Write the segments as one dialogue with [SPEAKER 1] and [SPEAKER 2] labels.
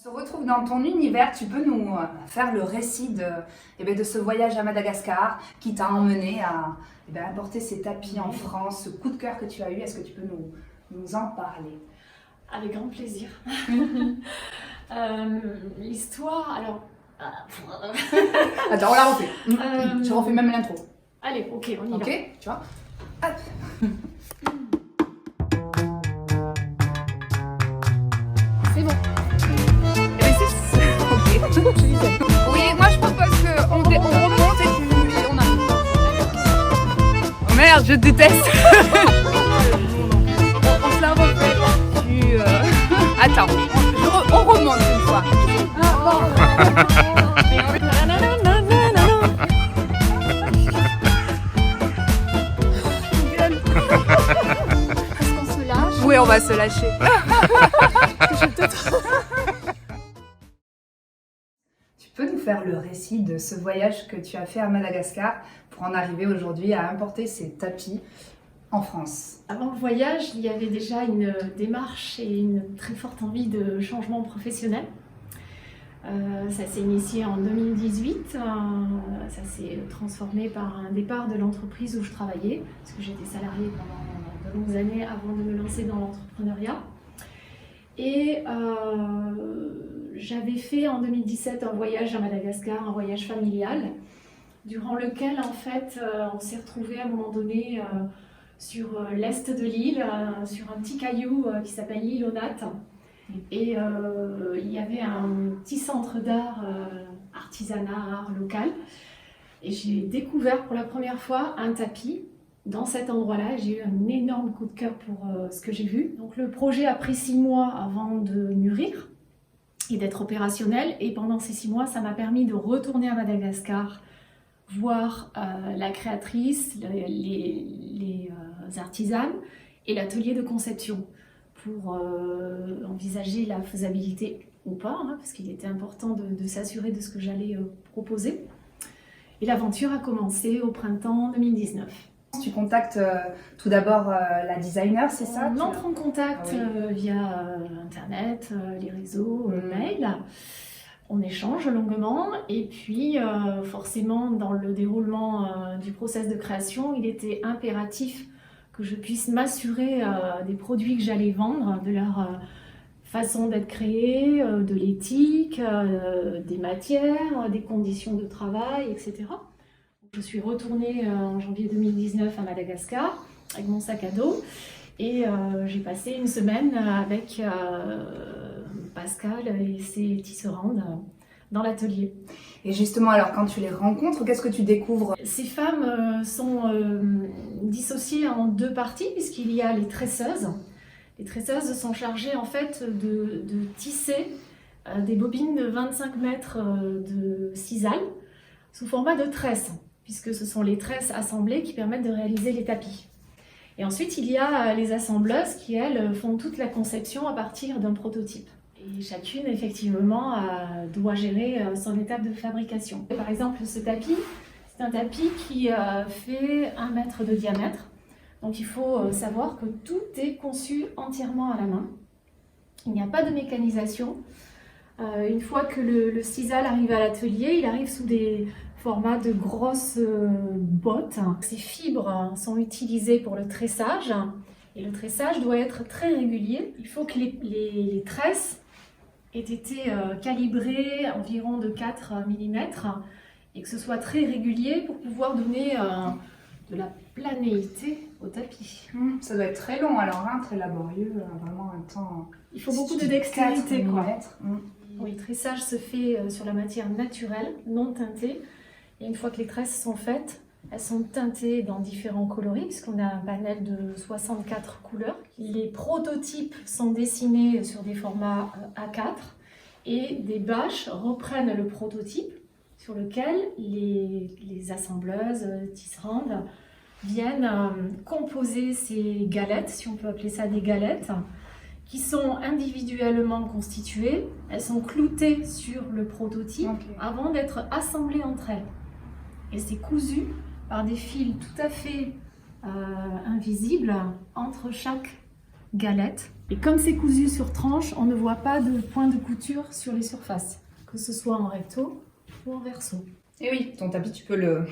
[SPEAKER 1] On se retrouve dans ton univers, tu peux nous faire le récit de ce voyage à Madagascar qui t'a emmené à apporter ces tapis en France, ce coup de cœur que tu as eu. Est-ce que tu peux nous en parler?
[SPEAKER 2] Avec grand plaisir. L'histoire, alors...
[SPEAKER 1] Attends, on la refait. Je refais même l'intro.
[SPEAKER 2] Allez, ok, on y va.
[SPEAKER 1] Ok, tu vois. Hop.
[SPEAKER 3] C'est bon.
[SPEAKER 1] Ok.
[SPEAKER 3] Oui, moi je propose qu'on remonte et on arrive. Oh merde, je déteste. On se la refait. Attends, on remonte une fois. Est-ce qu'on se lâche? Oui, on va se lâcher.
[SPEAKER 1] Tu peux nous faire le récit de ce voyage que tu as fait à Madagascar pour en arriver aujourd'hui à importer ces tapis en France?
[SPEAKER 2] Avant le voyage, il y avait déjà une démarche et une très forte envie de changement professionnel. Ça s'est initié en 2018, ça s'est transformé par un départ de l'entreprise où je travaillais, parce que j'étais salariée pendant de longues années avant de me lancer dans l'entrepreneuriat. Et j'avais fait en 2017 un voyage à Madagascar, un voyage familial, durant lequel en fait on s'est retrouvé à un moment donné sur l'est de l'île, sur un petit caillou qui s'appelle l'île aux Nattes. Et il y avait un petit centre d'art artisanat, art local. Et j'ai découvert pour la première fois un tapis dans cet endroit-là. J'ai eu un énorme coup de cœur pour ce que j'ai vu. Donc le projet a pris 6 mois avant de mûrir et d'être opérationnel. Et pendant ces 6 mois, ça m'a permis de retourner à Madagascar, voir la créatrice, les artisanes et l'atelier de conception, pour envisager la faisabilité ou pas, parce qu'il était important de s'assurer de ce que j'allais proposer. Et l'aventure a commencé au printemps 2019.
[SPEAKER 1] Tu contactes tout d'abord la designer, c'est ça?
[SPEAKER 2] On entre en contact via Internet, les réseaux, mail. On échange longuement et puis forcément dans le déroulement du process de création, il était impératif que je puisse m'assurer des produits que j'allais vendre, de leur façon d'être créés, de l'éthique, des matières, des conditions de travail, etc. Je suis retournée en janvier 2019 à Madagascar avec mon sac à dos et j'ai passé une semaine avec Pascal et ses tisserandes dans l'atelier.
[SPEAKER 1] Et justement, alors quand tu les rencontres, qu'est-ce que tu découvres?
[SPEAKER 2] Ces femmes sont dissociées en 2 parties puisqu'il y a les tresseuses. Les tresseuses sont chargées en fait de tisser des bobines de 25 mètres de cisaille sous format de tresse, puisque ce sont les tresses assemblées qui permettent de réaliser les tapis. Et ensuite, il y a les assembleuses qui, elles, font toute la conception à partir d'un prototype. Et chacune, effectivement, doit gérer son étape de fabrication. Par exemple, ce tapis, c'est un tapis qui fait 1 mètre de diamètre. Donc il faut savoir que tout est conçu entièrement à la main. Il n'y a pas de mécanisation. Une fois que le sisal arrive à l'atelier, il arrive sous des formats de grosses bottes. Ces fibres sont utilisées pour le tressage. Et le tressage doit être très régulier. Il faut que les tresses aient été calibrées environ de 4 mm et que ce soit très régulier pour pouvoir donner de la planéité au tapis.
[SPEAKER 1] Ça doit être très long alors, très laborieux, vraiment un temps...
[SPEAKER 2] Il faut beaucoup de dextérité, quoi. Oui, le tressage se fait sur la matière naturelle, non teintée. Et une fois que les tresses sont faites, elles sont teintées dans différents coloris, puisqu'on a un panel de 64 couleurs. Les prototypes sont dessinés sur des formats A4 et des bâches reprennent le prototype sur lequel les assembleuses, tisserandes, viennent composer ces galettes, si on peut appeler ça des galettes, qui sont individuellement constituées. Elles sont cloutées sur le prototype avant d'être assemblées entre elles. Et c'est cousu par des fils tout à fait invisibles entre chaque galette. Et comme c'est cousu sur tranche, on ne voit pas de point de couture sur les surfaces, que ce soit en recto ou en verso.
[SPEAKER 1] Et oui, ton tapis, tu peux le...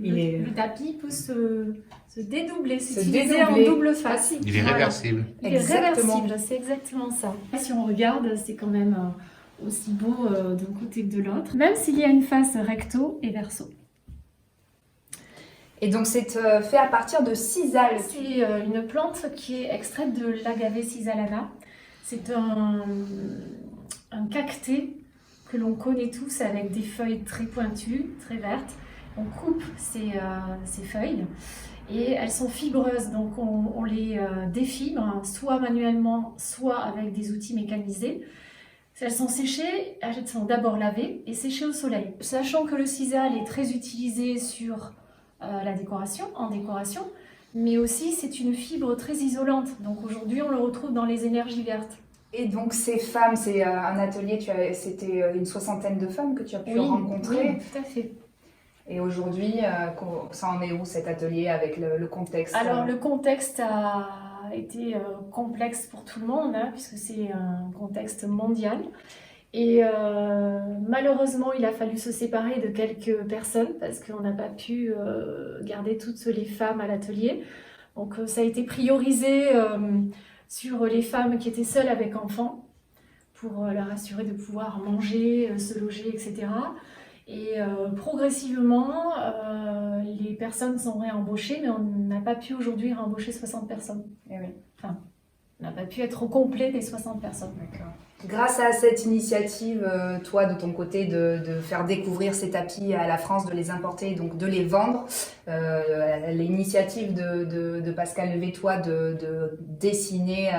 [SPEAKER 2] Le tapis peut se dédoubler,
[SPEAKER 1] Se
[SPEAKER 2] c'est utilisé en
[SPEAKER 1] dédoubler.
[SPEAKER 2] double face.
[SPEAKER 4] Il est
[SPEAKER 2] Voilà.
[SPEAKER 4] réversible.
[SPEAKER 2] Il est
[SPEAKER 1] Exactement.
[SPEAKER 2] réversible, c'est exactement ça. Si on regarde, c'est quand même aussi beau d'un côté que de l'autre, même s'il y a une face recto et verso.
[SPEAKER 1] Et donc, c'est fait à partir de sisal.
[SPEAKER 2] C'est une plante qui est extraite de l'Agave cisalana. C'est un cacté que l'on connaît tous avec des feuilles très pointues, très vertes. On coupe ces feuilles et elles sont fibreuses, donc on les défibre, soit manuellement, soit avec des outils mécanisés. Elles sont séchées, elles sont d'abord lavées et séchées au soleil. Sachant que le sisal est très utilisé sur la décoration, en décoration, mais aussi c'est une fibre très isolante. Donc aujourd'hui, on le retrouve dans les énergies vertes.
[SPEAKER 1] Et donc, ces femmes, c'est un atelier, c'était une 60aine de femmes que tu as pu rencontrer.
[SPEAKER 2] Oui, tout à fait.
[SPEAKER 1] Et aujourd'hui, ça en est où cet atelier avec le contexte?
[SPEAKER 2] Alors le contexte a été complexe pour tout le monde, hein, puisque c'est un contexte mondial. Et malheureusement, il a fallu se séparer de quelques personnes parce qu'on n'a pas pu garder toutes les femmes à l'atelier. Donc ça a été priorisé sur les femmes qui étaient seules avec enfants pour leur assurer de pouvoir manger, se loger, etc. Et progressivement, les personnes sont réembauchées, mais on n'a pas pu aujourd'hui réembaucher 60 personnes.
[SPEAKER 1] Eh oui.
[SPEAKER 2] Enfin, on n'a pas pu être au complet des 60 personnes.
[SPEAKER 1] D'accord. Grâce à cette initiative, toi de ton côté, de faire découvrir ces tapis à la France, de les importer, donc de les vendre, l'initiative de Pascal Levétois de dessiner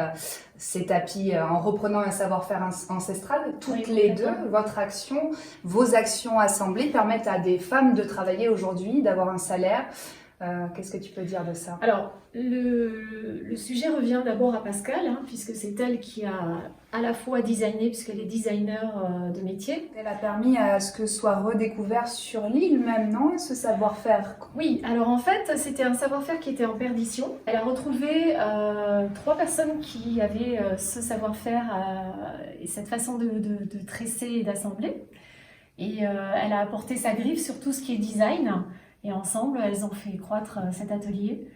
[SPEAKER 1] ces tapis en reprenant un savoir-faire ancestral, toutes
[SPEAKER 2] Oui,
[SPEAKER 1] les
[SPEAKER 2] complètement.
[SPEAKER 1] deux, votre action, vos actions assemblées permettent à des femmes de travailler aujourd'hui, d'avoir un salaire. Qu'est-ce que tu peux dire de ça?
[SPEAKER 2] Alors, le sujet revient d'abord à Pascal, hein, puisque c'est elle qui a à la fois designé, puisqu'elle est designer de métier.
[SPEAKER 1] Elle a permis à ce que soit redécouvert sur l'île même, non? Ce savoir-faire.
[SPEAKER 2] Oui, alors en fait, c'était un savoir-faire qui était en perdition. Elle a retrouvé 3 personnes qui avaient ce savoir-faire et cette façon de tresser et d'assembler. Et elle a apporté sa griffe sur tout ce qui est design. Et ensemble, elles ont fait croître cet atelier.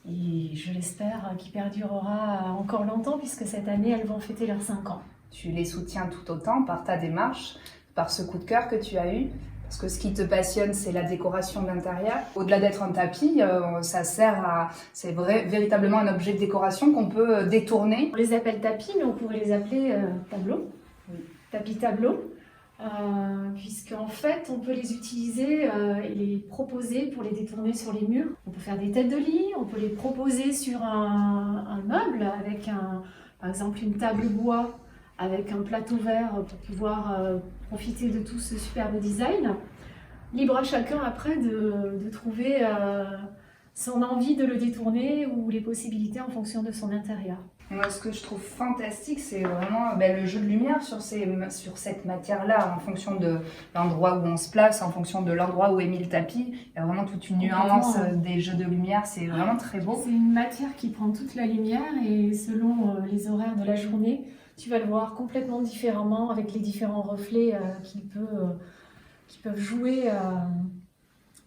[SPEAKER 2] Et je l'espère qu'il perdurera encore longtemps, puisque cette année, elles vont fêter leurs 5 ans.
[SPEAKER 1] Tu les soutiens tout autant par ta démarche, par ce coup de cœur que tu as eu. Parce que ce qui te passionne, c'est la décoration d'intérieur. Au-delà d'être un tapis, ça sert à... C'est véritablement un objet de décoration qu'on peut détourner.
[SPEAKER 2] On les appelle tapis, mais on pourrait les appeler tableaux.
[SPEAKER 1] Oui.
[SPEAKER 2] Tapis tableaux. Puisqu'en fait, on peut les utiliser et les proposer pour les détourner sur les murs. On peut faire des têtes de lit, on peut les proposer sur un meuble avec par exemple une table bois avec un plateau vert pour pouvoir profiter de tout ce superbe design. Libre à chacun après de trouver son envie de le détourner ou les possibilités en fonction de son intérieur.
[SPEAKER 1] Moi, ce que je trouve fantastique, c'est vraiment le jeu de lumière sur cette matière-là, en fonction de l'endroit où on se place, en fonction de l'endroit où est mis le tapis. Il y a vraiment toute une nuance des jeux de lumière, c'est vraiment très beau.
[SPEAKER 2] C'est une matière qui prend toute la lumière et selon les horaires de la journée, tu vas le voir complètement différemment avec les différents reflets qui peuvent jouer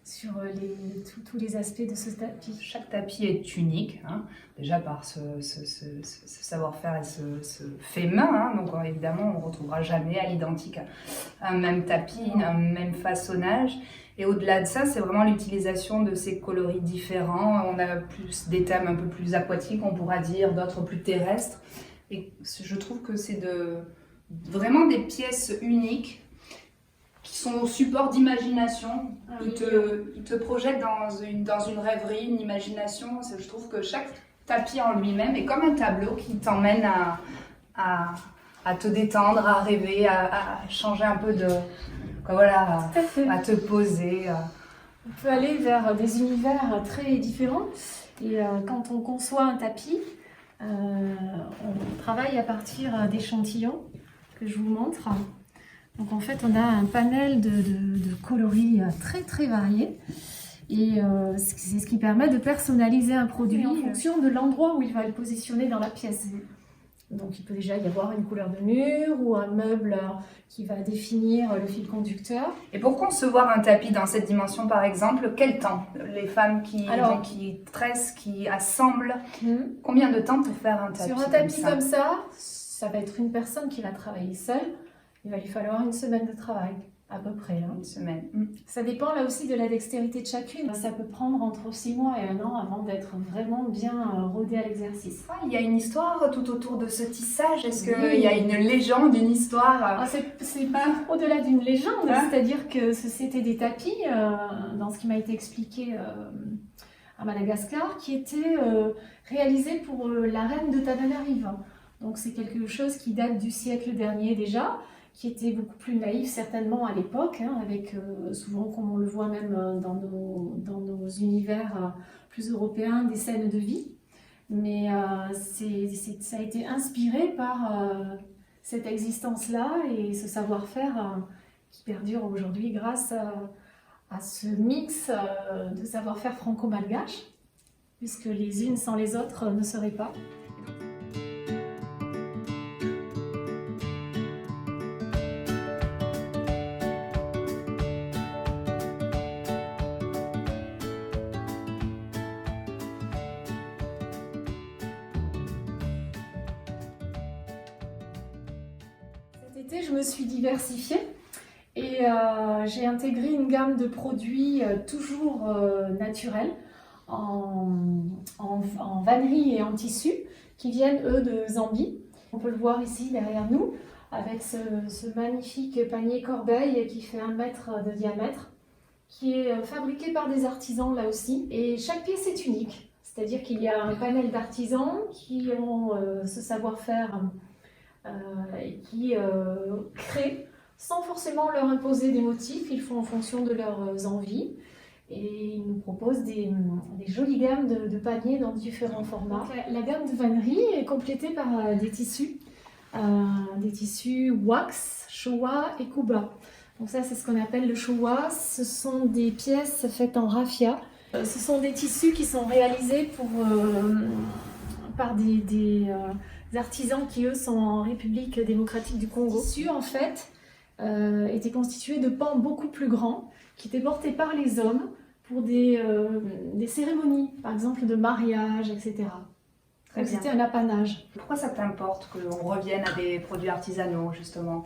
[SPEAKER 2] sur tous les aspects de ce tapis.
[SPEAKER 1] Chaque tapis est unique, hein, déjà par ce savoir-faire et ce fait main. Hein, donc évidemment, on ne retrouvera jamais à l'identique un même tapis, un même façonnage. Et au-delà de ça, c'est vraiment l'utilisation de ces coloris différents. On a plus des thèmes un peu plus aquatiques, on pourra dire, d'autres plus terrestres. Et je trouve que c'est vraiment des pièces uniques qui sont au support d'imagination. Ils te projettent dans une rêverie, une imagination. Je trouve que chaque tapis en lui-même est comme un tableau qui t'emmène à te détendre, à rêver, à changer un peu à te poser.
[SPEAKER 2] On peut aller vers des univers très différents. Et quand on conçoit un tapis, on travaille à partir d'échantillons que je vous montre. Donc en fait, on a un panel de coloris très très variés. Et c'est ce qui permet de personnaliser un produit en fonction de l'endroit où il va le positionner dans la pièce. Donc il peut déjà y avoir une couleur de mur ou un meuble qui va définir le fil conducteur.
[SPEAKER 1] Et pour concevoir un tapis dans cette dimension, par exemple, quel temps? Les femmes qui tressent, qui assemblent, combien de temps pour faire un tapis?
[SPEAKER 2] Sur un tapis comme ça va être une personne qui va travailler seule. Il va lui falloir 1 semaine de travail. À peu près. Hein.
[SPEAKER 1] 1 semaine.
[SPEAKER 2] Ça dépend là aussi de la dextérité de chacune. Ça peut prendre entre 6 mois et 1 an avant d'être vraiment bien rodé à l'exercice.
[SPEAKER 1] Il y a une histoire tout autour de ce tissage. Est-ce qu'il y a une légende, une histoire?
[SPEAKER 2] C'est pas au-delà d'une légende. C'est-à-dire que c'était des tapis, dans ce qui m'a été expliqué à Madagascar, qui étaient réalisés pour la reine de Tananarive. Donc c'est quelque chose qui date du siècle dernier déjà, qui était beaucoup plus naïf certainement à l'époque, avec souvent, comme on le voit même dans nos univers plus européens, des scènes de vie. Mais ça a été inspiré par cette existence-là et ce savoir-faire qui perdure aujourd'hui grâce à ce mix de savoir-faire franco-malgache, puisque les unes sans les autres ne seraient pas. Cet été, je me suis diversifiée et j'ai intégré une gamme de produits toujours naturels en vannerie et en tissu qui viennent eux de Zambie. On peut le voir ici derrière nous avec ce magnifique panier corbeille qui fait 1 mètre de diamètre, qui est fabriqué par des artisans là aussi. Et chaque pièce est unique, c'est-à-dire qu'il y a un panel d'artisans qui ont ce savoir-faire et qui créent sans forcément leur imposer des motifs. Ils font en fonction de leurs envies et ils nous proposent des jolies gammes de paniers dans différents formats. Donc, la gamme de vannerie est complétée par des tissus wax, Showa et Kuba. Donc ça, c'est ce qu'on appelle le Showa. Ce sont des pièces faites en raffia. Ce sont des tissus qui sont réalisés par des artisans qui, eux, sont en République démocratique du Congo. Le tissu, en fait, était constitué de pans beaucoup plus grands qui étaient portés par les hommes pour des cérémonies, par exemple de mariage, etc. Donc c'était un apanage.
[SPEAKER 1] Pourquoi ça t'importe qu'on revienne à des produits artisanaux, justement?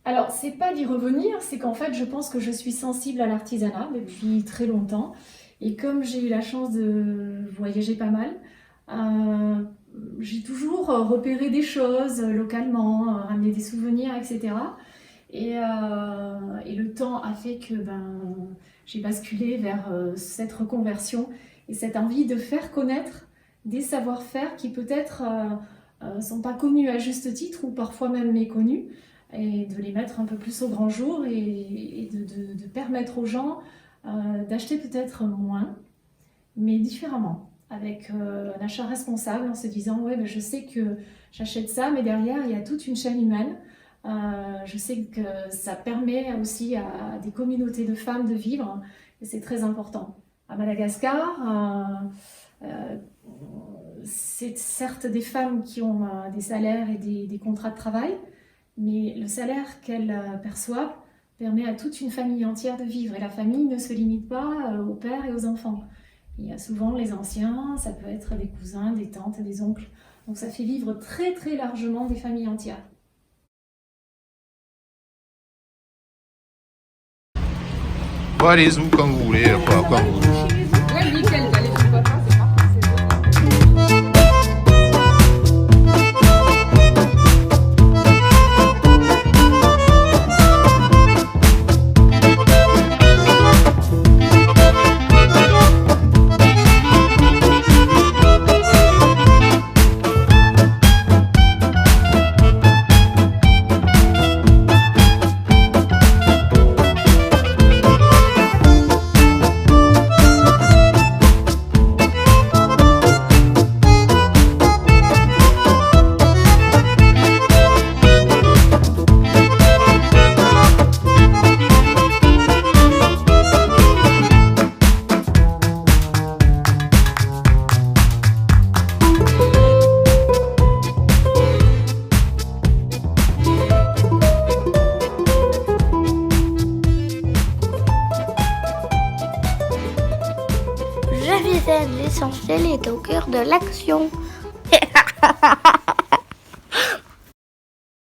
[SPEAKER 2] Alors, c'est pas d'y revenir, c'est qu'en fait, je pense que je suis sensible à l'artisanat depuis très longtemps. Et comme j'ai eu la chance de voyager pas mal, j'ai toujours repéré des choses localement, ramené des souvenirs, etc. Et le temps a fait que j'ai basculé vers cette reconversion et cette envie de faire connaître des savoir-faire qui peut-être ne sont pas connus à juste titre ou parfois même méconnus, et de les mettre un peu plus au grand jour et de permettre aux gens d'acheter peut-être moins, mais différemment, avec un achat responsable en se disant ouais, je sais que j'achète ça, mais derrière il y a toute une chaîne humaine. Je sais que ça permet aussi à des communautés de femmes de vivre et c'est très important. À Madagascar, c'est certes des femmes qui ont des salaires et des contrats de travail, mais le salaire qu'elles perçoivent permet à toute une famille entière de vivre. Et la famille ne se limite pas au père et aux enfants. Il y a souvent les anciens, ça peut être des cousins, des tantes, des oncles. Donc ça fait vivre très très largement des familles entières.
[SPEAKER 4] Barismo, quand vous voulez, quand vous voulez.
[SPEAKER 3] Ouais, nickel, allez, je vois pas, c'est
[SPEAKER 5] capitaine, l'essentiel est au cœur de l'action.